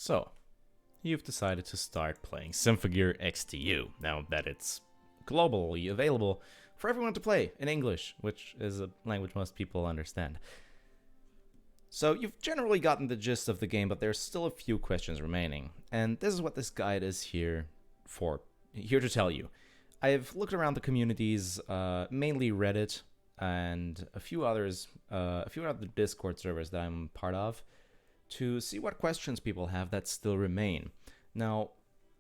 So, you've decided to start playing Symphogear XDU, now that it's globally available for everyone to play in English, which is a language most people understand. So you've generally gotten the gist of the game, but there's still a few questions remaining, and this is what this guide is here to tell you. I've looked around the communities, mainly Reddit, and a few other Discord servers that I'm part of, to see what questions people have that still remain. Now,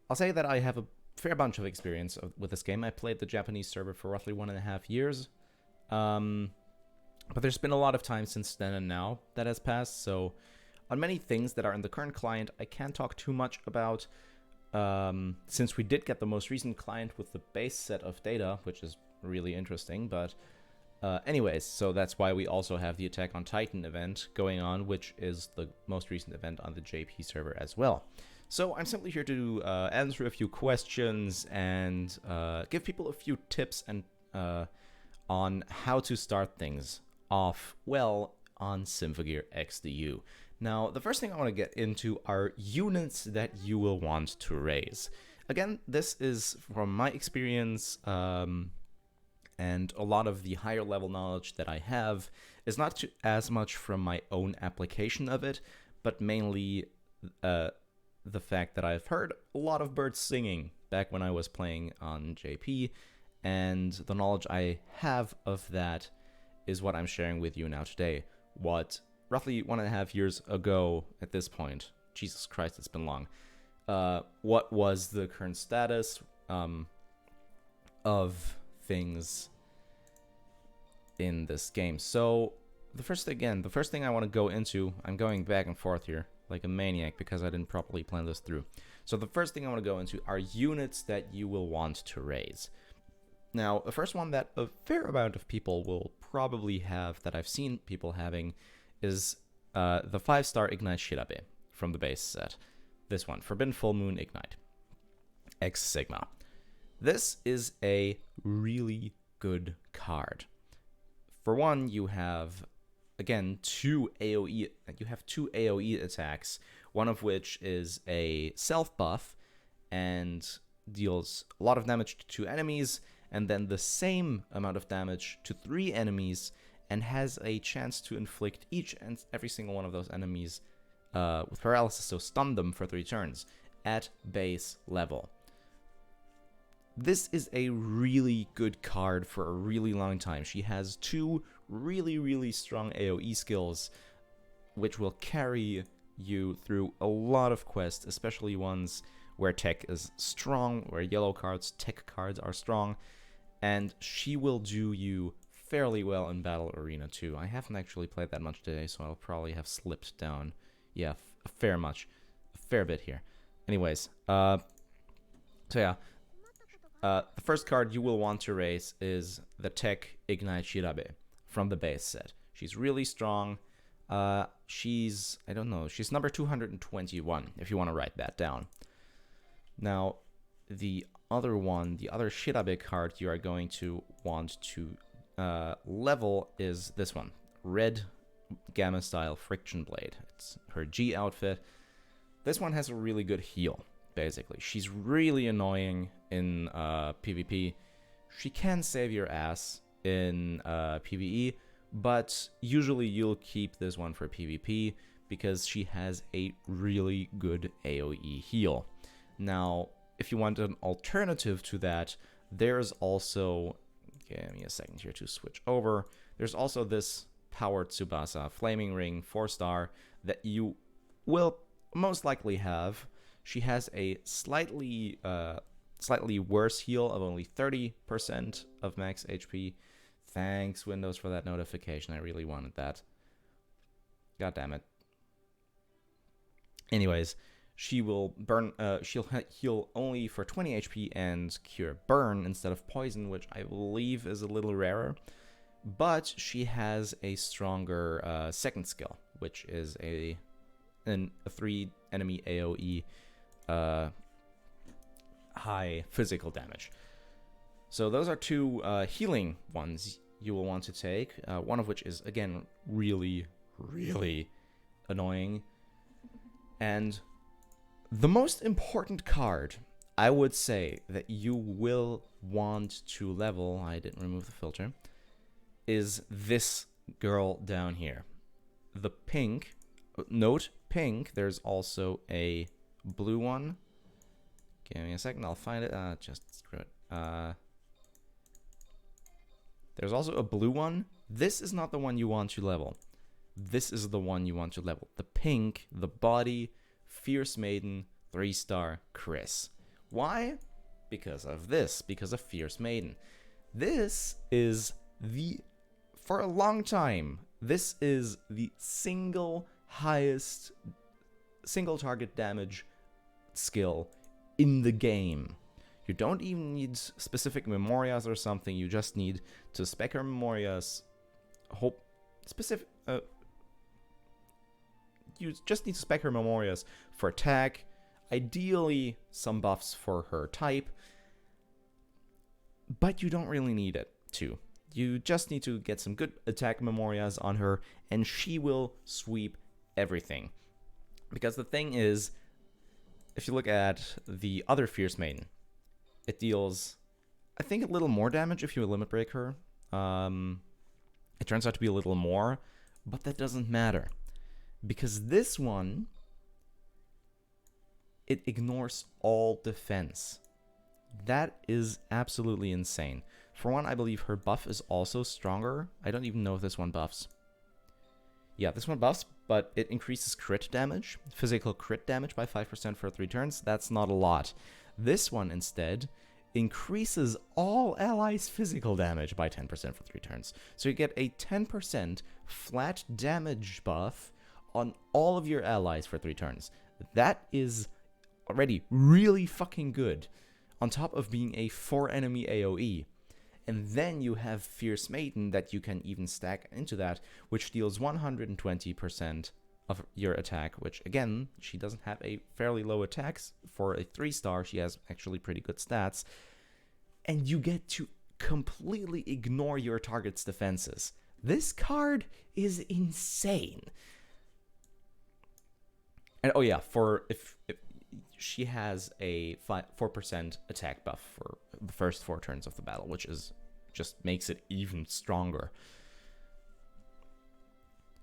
I'll say that I have a fair bunch of experience with this game. I played the Japanese server for roughly 1.5 years, but there's been a lot of time since then and now that has passed, so on many things that are in the current client, I can't talk too much about, since we did get the most recent client with the base set of data, which is really interesting, but anyways, so that's why we also have the Attack on Titan event going on, which is the most recent event on the JP server as well. So I'm simply here to answer a few questions and give people a few tips and on how to start things off well on Symphogear XDU. Now, the first thing I want to get into are units that you will want to raise. Again, this is from my experience, and a lot of the higher level knowledge that I have is not as much from my own application of it, but mainly the fact that I've heard a lot of birds singing back when I was playing on JP, and the knowledge I have of that is what I'm sharing with you now today. What roughly 1.5 years ago at this point, Jesus Christ, it's been long, what was the current status of things in this game. So the first thing I want to go into, I'm going back and forth here like a maniac because I didn't properly plan this through. So the first thing I want to go into are units that you will want to raise. Now, the first one that a fair amount of people will probably have, that I've seen people having, is the 5-star Ignite Shirabe from the base set. This one, Forbidden Full Moon Ignite, X Sigma. This is a really good card. For one, you have, again, two AoE attacks, one of which is a self buff and deals a lot of damage to 2 enemies, and then the same amount of damage to 3 enemies, and has a chance to inflict each and every single one of those enemies with paralysis, so stun them for 3 turns at base level. This is a really good card for a really long time. She has 2 really strong AoE skills, which will carry you through a lot of quests, especially ones where tech is strong, where yellow cards, tech cards are strong, and she will do you fairly well in Battle Arena too. I haven't actually played that much today, so I'll probably have slipped down, yeah, a fair bit here. Anyways, so yeah. The first card you will want to raise is the Tech Ignite Shirabe from the base set. She's really strong. She's number 221, if you want to write that down. Now, the other Shirabe card you are going to want to level is this one, Red Gamma Style Friction Blade. It's her G outfit. This one has a really good heal. Basically, she's really annoying in PvP. She can save your ass in PvE, but usually you'll keep this one for PvP because she has a really good AoE heal. Now, if you want an alternative to that, there's also, give me a second here to switch over, there's also this Powered Tsubasa Flaming Ring 4-star that you will most likely have. She has a slightly worse heal of only 30% of max HP. Thanks, Windows, for that notification. I really wanted that. God damn it. Anyways, she will burn. She'll heal only for 20 HP and cure burn instead of poison, which I believe is a little rarer. But she has a stronger second skill, which is a 3 enemy AoE. High physical damage. So those are 2 healing ones you will want to take, one of which is, again, really annoying. And The most important card, I would say, that you will want to level, I didn't remove the filter, is this girl down here. The pink, note pink, there's also a blue one. Give me a second, I'll find it. Just screw it. There's also a blue one. This is not the one you want to level. This is the one you want to level. The pink, the body, Fierce Maiden, 3-star Chris. Why? Because of this, because of Fierce Maiden. This is for a long time, this is the single highest single target damage skill in the game. You don't even need specific memorias or something, you just need to spec her memorias, you just need to spec her memorias for attack, ideally some buffs for her type, but you don't really need it to. You just need to get some good attack memorias on her, and she will sweep everything. Because the thing is, if you look at the other Fierce Maiden, it deals, I think, a little more damage if you limit break her. It turns out to be a little more, but that doesn't matter. Because this one, it ignores all defense. That is absolutely insane. For one, I believe her buff is also stronger. I don't even know if this one buffs. Yeah, this one buffs, but it increases crit damage, physical crit damage by 5% for 3 turns. That's not a lot. This one, instead, increases all allies' physical damage by 10% for 3 turns. So you get a 10% flat damage buff on all of your allies for 3 turns. That is already really fucking good, on top of being a 4-enemy AoE. And then you have Fierce Maiden that you can even stack into that, which deals 120% of your attack, which, again, she doesn't have a fairly low attacks. For a 3-star, she has actually pretty good stats. And you get to completely ignore your target's defenses. This card is insane. And oh yeah, if she has a 4% attack buff for the first 4 turns of the battle, which is just makes it even stronger.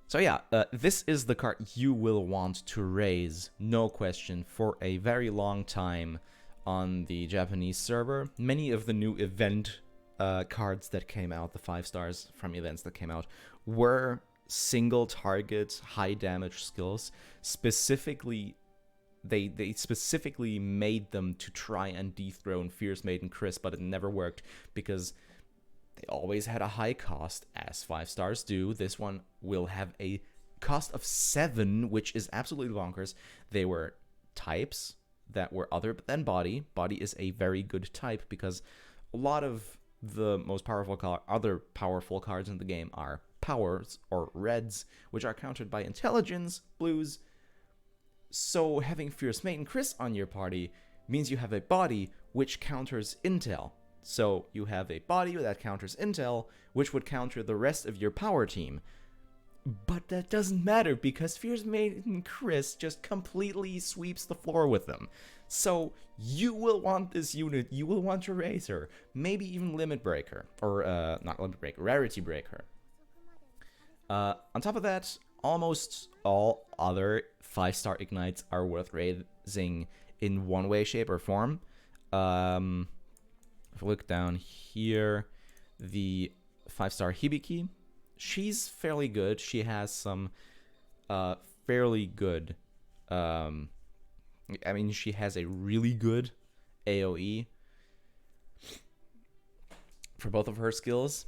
So yeah, this is the card you will want to raise, no question, for a very long time on the Japanese server. Many of the new event cards that came out, the 5 stars from events that came out, were single target, high damage skills. Specifically, they specifically made them to try and dethrone Fierce Maiden Chris, but it never worked because they always had a high cost, as 5 stars do. This one will have a cost of 7, which is absolutely bonkers. They were types that were other than body. Body is a very good type because a lot of the most powerful other powerful cards in the game are powers or reds, which are countered by intelligence, blues. So having Fierce Maiden Chris on your party means you have a body which counters intel. So you have a body that counters intel, which would counter the rest of your power team. But that doesn't matter because Fierce Maiden Chris just completely sweeps the floor with them. So you will want this unit, you will want to raise her, maybe even limit break her, or not limit break, rarity break her. On top of that, almost all other 5-star ignites are worth raising in one way, shape, or form. If we look down here, the 5-star Hibiki, she's fairly good. She has some fairly good, I mean, she has a really good AoE for both of her skills.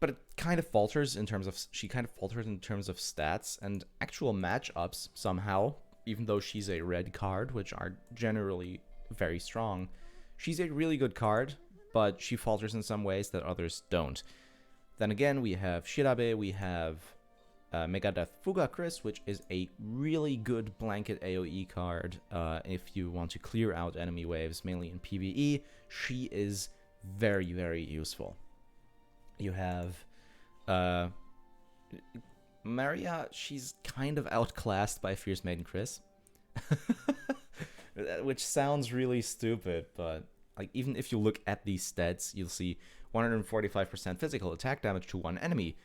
But it kind of falters in terms of, stats and actual matchups somehow, even though she's a red card, which are generally very strong. She's a really good card, but she falters in some ways that others don't. Then again, we have Shirabe, we have Megadeth Fuga Chris, which is a really good blanket AoE card if you want to clear out enemy waves, mainly in PvE. She is very, very useful. You have Maria, she's kind of outclassed by Fierce Maiden Chris. Which sounds really stupid, but like even if you look at these stats, you'll see 145% physical attack damage to one enemy.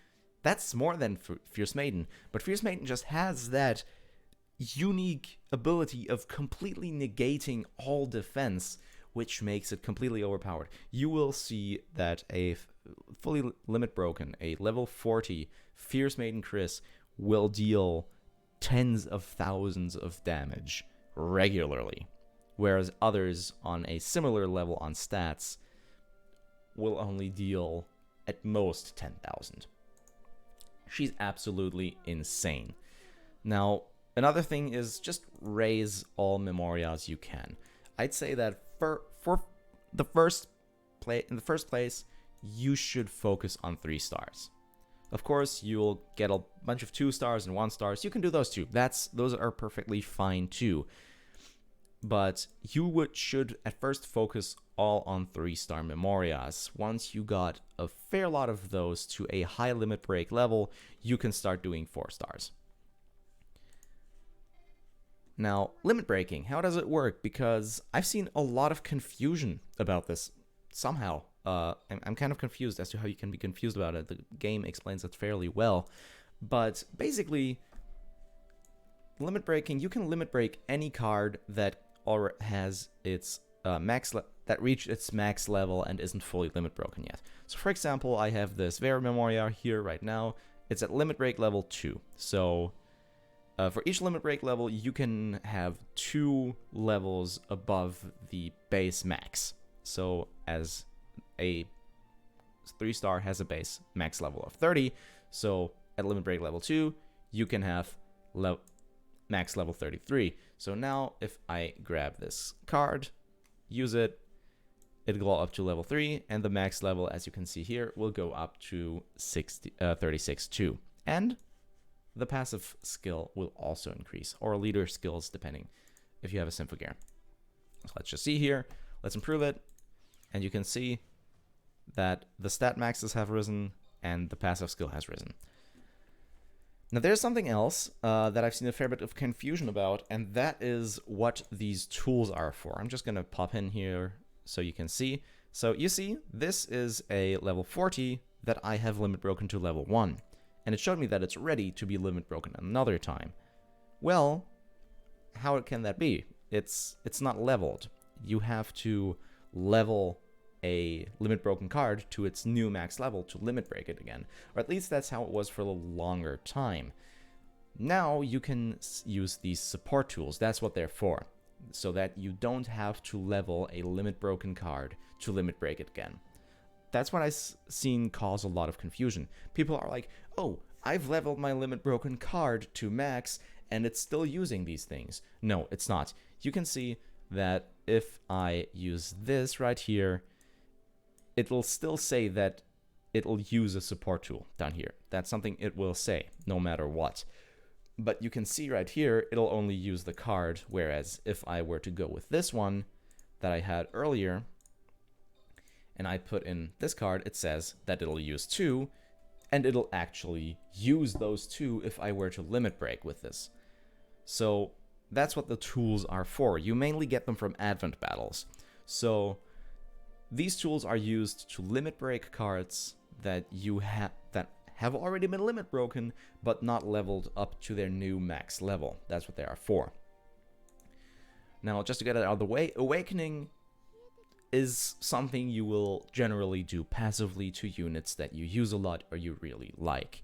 That's more than Fierce Maiden, but Fierce Maiden just has that unique ability of completely negating all defense, which makes it completely overpowered. You will see that a fully limit broken, a level 40 Fierce Maiden Chris will deal tens of thousands of damage regularly, whereas others on a similar level on stats will only deal at most 10,000. She's absolutely insane. Now, another thing is just raise all Memorias you can. I'd say that for the first in the first place, you should focus on 3 stars. Of course, you'll get a bunch of 2 stars and 1 stars. You can do those too. Those are perfectly fine too. But you should at first focus all on 3-star Memorias. Once you got a fair lot of those to a high limit break level, you can start doing 4 stars. Now, limit breaking, how does it work? Because I've seen a lot of confusion about this somehow. I'm kind of confused as to how you can be confused about it. The game explains it fairly well. But basically, limit breaking, you can limit break any card that has its that reached its max level and isn't fully limit broken yet. So for example, I have this Vera Memoria here right now. It's at limit break level 2. So for each limit break level, you can have 2 levels above the base max. So as a 3-star has a base max level of 30, so at limit break level 2, you can have max level 33. So now if I grab this card, use it, it'll go up to level 3, and the max level, as you can see here, will go up to 36 too. And the passive skill will also increase, or leader skills, depending if you have a Symphogear. So let's just see here. Let's improve it, and you can see that the stat maxes have risen and the passive skill has risen. Now there's something else that I've seen a fair bit of confusion about, and that is what these tools are for. I'm just going to pop in here so you can see. So you see, this is a level 40 that I have limit broken to level 1. And it showed me that it's ready to be limit broken another time. Well, how can that be? It's not leveled. You have to level a limit broken card to its new max level to limit break it again. Or at least that's how it was for a longer time. Now you can use these support tools. That's what they're for. So that you don't have to level a limit broken card to limit break it again. That's what I've seen cause a lot of confusion. People are like, oh, I've leveled my limit broken card to max and it's still using these things. No, it's not. You can see that if I use this right here, it'll still say that it'll use a support tool down here. That's something it will say, no matter what. But you can see right here, it'll only use the card, whereas if I were to go with this one that I had earlier, and I put in this card, it says that it'll use 2, and it'll actually use those 2 if I were to limit break with this. So that's what the tools are for. You mainly get them from Advent battles. So these tools are used to limit break cards that have already been limit broken, but not leveled up to their new max level. That's what they are for. Now, just to get it out of the way, Awakening is something you will generally do passively to units that you use a lot or you really like.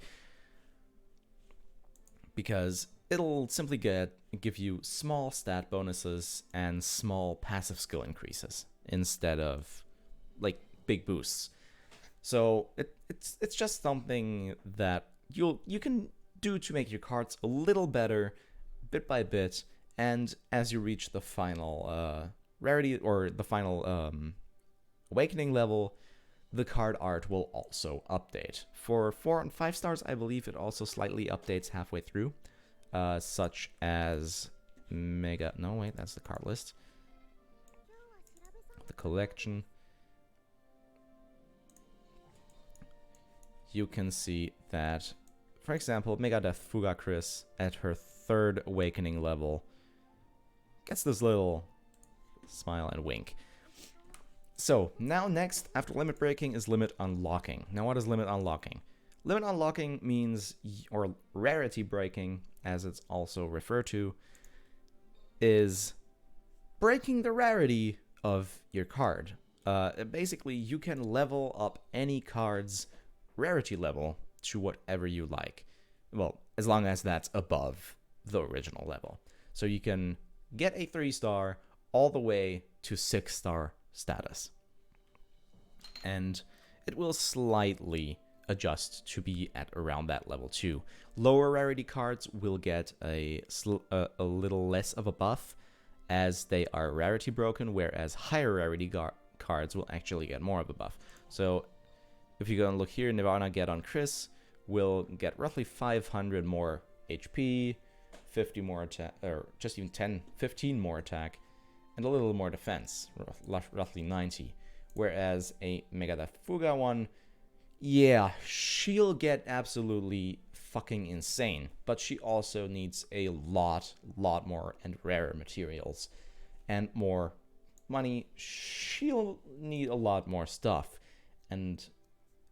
Because it'll simply give you small stat bonuses and small passive skill increases instead of like big boosts. So it's just something that you can do to make your cards a little better bit by bit, and as you reach the final rarity or the final Awakening level, the card art will also update. For 4 and 5 stars, I believe it also slightly updates halfway through, such as no wait, that's the card list, the collection. You can see that, for example, Megadeth Fuga Chris at her 3rd Awakening level gets this little smile and wink. So now next, after limit breaking, is limit unlocking. Now what is limit unlocking? Limit unlocking means, or rarity breaking, as it's also referred to, is breaking the rarity of your card. Basically, you can level up any card's rarity level to whatever you like. Well, as long as that's above the original level. So you can get a 3-star all the way to 6-star status. And it will slightly adjust to be at around that level too. Lower rarity cards will get a little less of a buff as they are rarity broken, whereas higher rarity cards will actually get more of a buff. So if you go and look here, Nirvana Get on Chris will get roughly 500 more HP, 50 more attack, or just even 15 more attack, and a little more defense, roughly 90. Whereas a Megadeth Fuga one, yeah, she'll get absolutely fucking insane, but she also needs a lot more and rarer materials and more money. She'll need a lot more stuff, and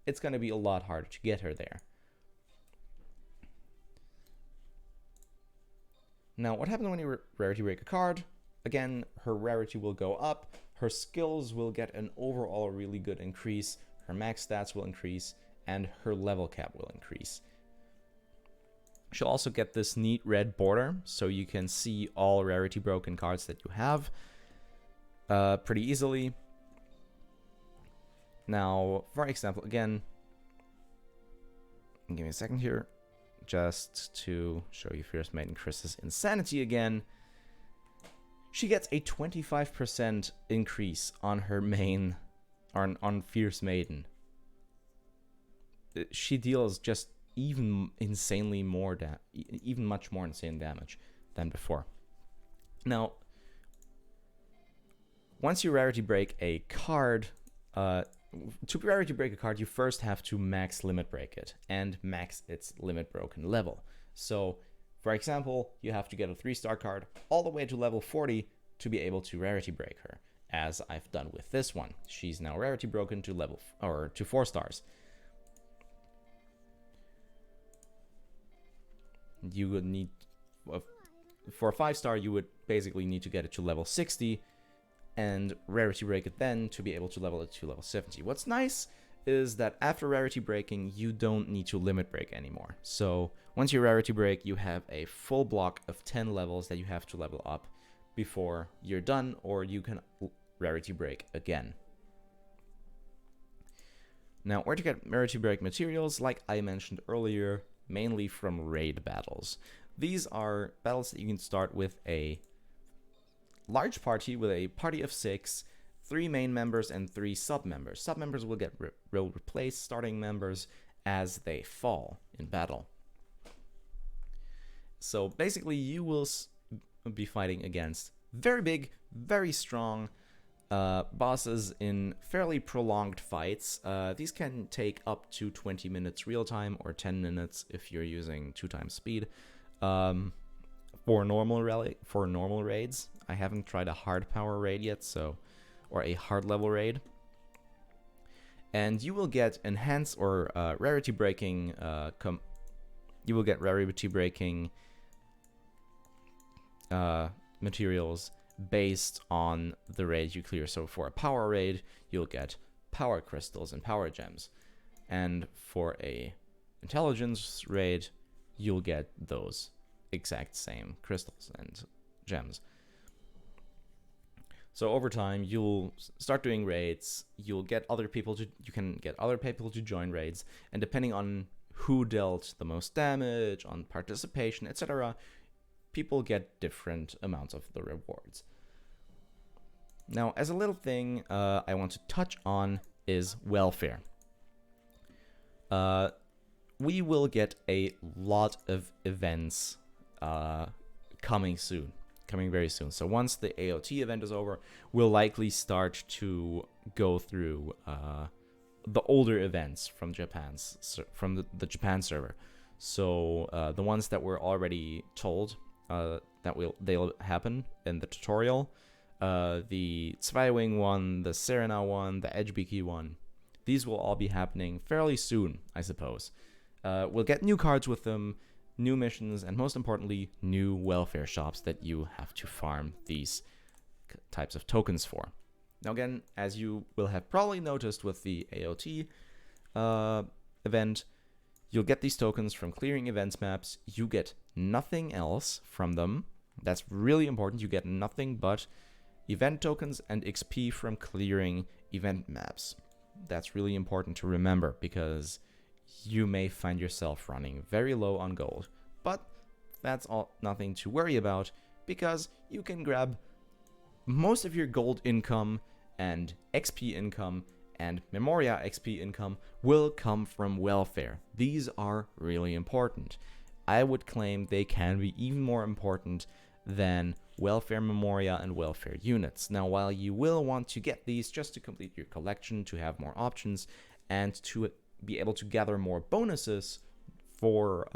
it's going to be a lot harder to get her there. Now, what happens when you rarity break a card? Again, her rarity will go up, her skills will get an overall really good increase, her max stats will increase, and her level cap will increase. She'll also get this neat red border, so you can see all rarity broken cards that you have pretty easily. Now, for example, again, give me a second here, just to show you Fierce Maiden Chris's insanity again. She gets a 25% increase on her main, on Fierce Maiden. She deals just even insanely more even much more insane damage than before. Now, once you rarity break a card, to rarity break a card, you first have to max limit break it and max its limit broken level. So, for example, you have to get a 3-star card all the way to level 40 to be able to rarity break her, as I've done with this one. She's now rarity broken to to 4 stars. You would need, for a 5-star, you would basically need to get it to level 60 and rarity break it then to be able to level it to level 70. What's nice is that after rarity breaking, you don't need to limit break anymore. So once you rarity break, you have a full block of 10 levels that you have to level up before you're done, or you can rarity break again. Now, where to get rarity break materials, like I mentioned earlier, mainly from raid battles. These are battles that you can start with a large party, with a party of 6, 3 main members and 3 sub-members. Sub-members will replace starting members as they fall in battle. So basically you will be fighting against very big, very strong bosses in fairly prolonged fights. These can take up to 20 minutes real time or 10 minutes if you're using 2x speed. For normal raids, I haven't tried a hard power raid yet, or a hard level raid. And you will get enhance or rarity breaking. You will get rarity breaking materials based on the raid you clear. So for a power raid, you'll get power crystals and power gems, and for a intelligence raid, you'll get those exact same crystals and gems. So over time, you'll start doing raids. You can get other people to join raids, and depending on who dealt the most damage, on participation, etc., people get different amounts of the rewards. Now, as a little thing I want to touch on is welfare. We will get a lot of events coming very soon. So once the AOT event is over, we'll likely start to go through the older events from the Japan server. So the ones that were already told that they'll happen in the tutorial. The Zweiwing one, the Serena one, the Edgebeaky one. These will all be happening fairly soon, I suppose. We'll get new cards with them, new missions, and most importantly, new welfare shops that you have to farm these types of tokens for. Now again, as you will have probably noticed with the AOT event, you'll get these tokens from clearing events maps. You get nothing else from them. That's really important. You get nothing but event tokens and XP from clearing event maps. That's really important to remember because you may find yourself running very low on gold. But that's nothing to worry about because you can grab most of your gold income and XP income and Memoria XP income will come from welfare. These are really important. I would claim they can be even more important than welfare Memoria and welfare units. Now, while you will want to get these just to complete your collection, to have more options, and to be able to gather more bonuses for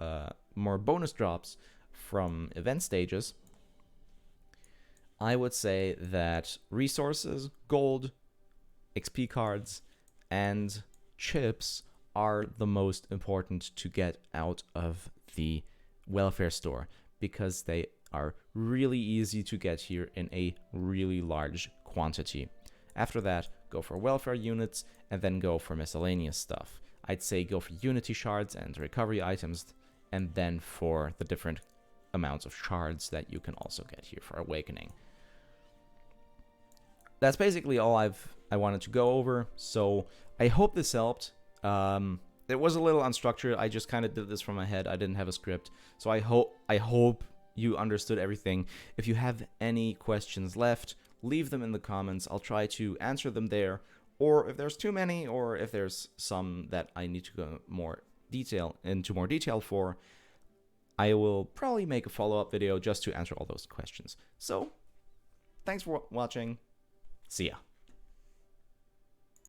more bonus drops from event stages, I would say that resources, gold, XP cards, and chips are the most important to get out of the welfare store because they are really easy to get here in a really large quantity. After that, go for welfare units and then go for miscellaneous stuff. I'd say go for unity shards and recovery items, and then for the different amounts of shards that you can also get here for awakening. That's basically all I wanted to go over, so I hope this helped. It was a little unstructured. I just kind of did this from my head. I didn't have a script, so I hope you understood everything. If you have any questions left, leave them in the comments. I'll try to answer them there, or if there's too many, or if there's some that I need to go into more detail for, I will probably make a follow-up video just to answer all those questions. So, thanks for watching. See ya.